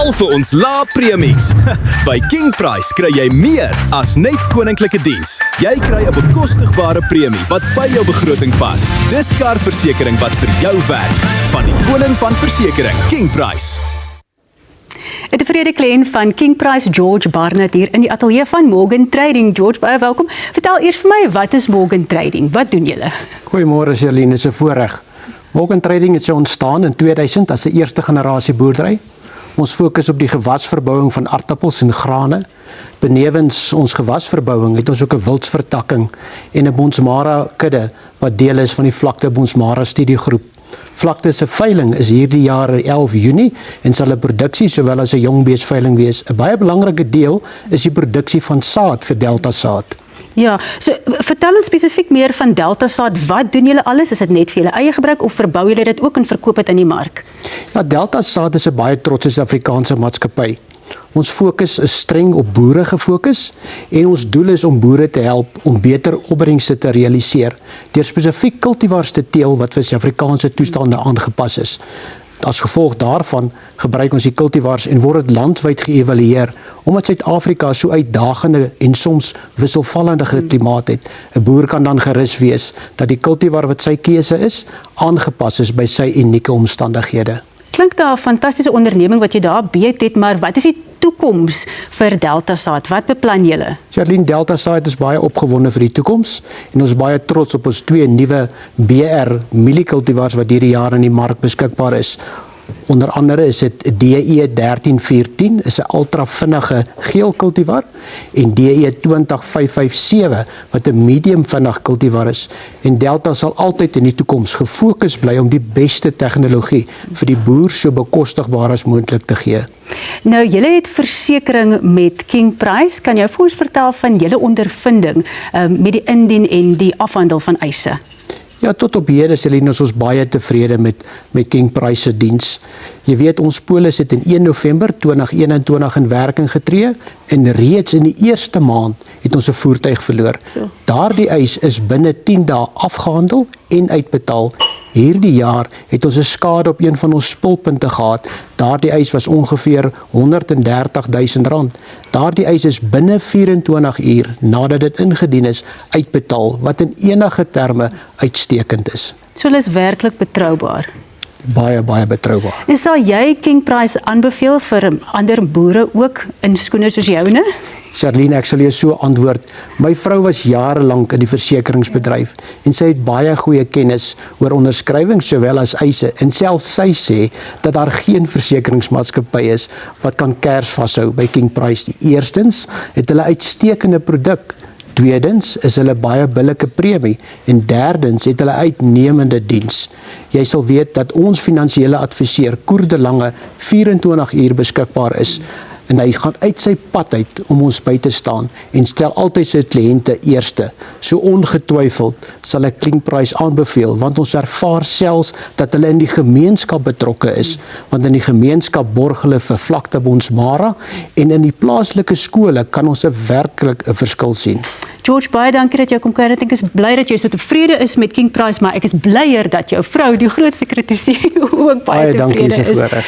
Val vir ons lae premies. By King Price kry jy meer as net koninklike diens. Jy kry 'n bekostigbare premie wat by jou begroting pas. Dis karversekering wat vir jou werk. Van die koning van versekering, King Price. 'n Tevrede kliënt van King Price, George Barnett, hier in die ateljee van Morgan Trading. George, baie welkom. Vertel eers vir my, wat is Morgan Trading? Wat doen julle? Goeiemôre Sherlyn, is 'n voorreg. Morgan Trading het ontstaan in 2000 as 'n eerste generasie boerdery. Ons fokus op die gewasverbouing van aardappels en grane. Benewens ons gewasverbouing het ons ook 'n wildsvertakking en 'n Bonsmara kudde wat deel is van die Vlakte Bonsmara studiegroep. Vlakte se veiling is hierdie jaar 11 Junie en sal 'n produksie sowel as 'n jongbeesveiling wees. 'n Baie belangrike deel is die produksie van saad vir Delta Saad. Ja, so vertel ons spesifiek meer van Delta Saad. Wat doen julle alles? Is dit net vir julle eie gebruik of verbou julle dit ook en verkoop dit in die mark? Ja, Delta Saad is 'n baie trotse Suid-Afrikaanse maatskappy. Ons fokus is streng op boere gefokus en ons doel is om boere te help om beter opbrengste te realiseer deur spesifiek kultivars te teel wat vir Suid-Afrikaanse toestande aangepas is. As gevolg daarvan gebruik ons die kultivars en word dit landwyd geëvalueer omdat Suid-Afrika so uitdagende en soms wisselvallende klimaat het. 'n Boer kan dan gerus wees dat die kultivar wat sy keuse is, aangepas is by sy unieke omstandighede. Klink daar 'n fantastiese onderneming wat jy daar beet het, maar wat is die toekoms vir Delta Saad? Wat beplan julle? Sherlyn, Delta Saad is baie opgewonde vir die toekoms en ons is baie trots op ons 2 nuwe BR mieliekultivars wat hierdie jaar in die mark beskikbaar is. Onder andere is dit DE 1314, is 'n ultra vinnige geel kultivar en DE 20557 wat 'n medium vinnig kultivar is. En Delta sal altyd in die toekoms gefokus bly om die beste tegnologie vir die boer so bekostigbaar as moontlik te gee. Nou, julle het versekering met King Price. Kan jy vir ons vertel van julle ondervinding met die indien en die afhandel van eise? Ja, tot op hede Sherlyn, is ons baie tevrede met King Price se diens. Jy weet, ons polis het in 1 November 2021 in werking getree en reeds in die eerste maand het ons 'n voertuig verloor. Daardie eis is binne 10 dae afgehandel en uitbetaal. Hierdie jaar het ons 'n skade op een van ons spulpunte gehad. Daardie eis was ongeveer R130.000. Daardie eis is binne 24 uur nadat dit ingedien is, uitbetaal, wat in enige terme uitstekend is. So hulle is werklik betroubaar. Baie betroubaar. En sal jy King Price aanbeveel vir ander boere ook in skoene soos joune? Sherlyn, ek sal jou so antwoord. My vrou was jare lank in die versekeringsbedryf en sy het baie goeie kennis oor onderskrywing sowel as eise en selfs sy sê dat daar geen versekeringsmaatskappy is wat kan kers vashou by King Price. Eerstens het hulle uitstekende produk. Tweedens is hulle baie billike premie en derdens het hulle uitnemende diens. Jy sal weet dat ons finansiële adviseur Koer de Lange 24 uur beskikbaar is en hy gaan uit sy pad uit om ons by te staan en stel altyd sy kliënte eerste. So ongetwyfeld sal ek King Price aanbeveel want ons ervaar selfs dat hulle in die gemeenskap betrokke is, want in die gemeenskap borg hulle vir Vlakte Bonsmara en in die plaaslike skole kan ons werklik 'n verskil sien. George, baie dankie dat jy kom kuier. Ek is bly dat jy so tevrede is met King Price, maar ek is blyer dat jou vrou, die grootste kritisie, ook baie tevrede dankie, is.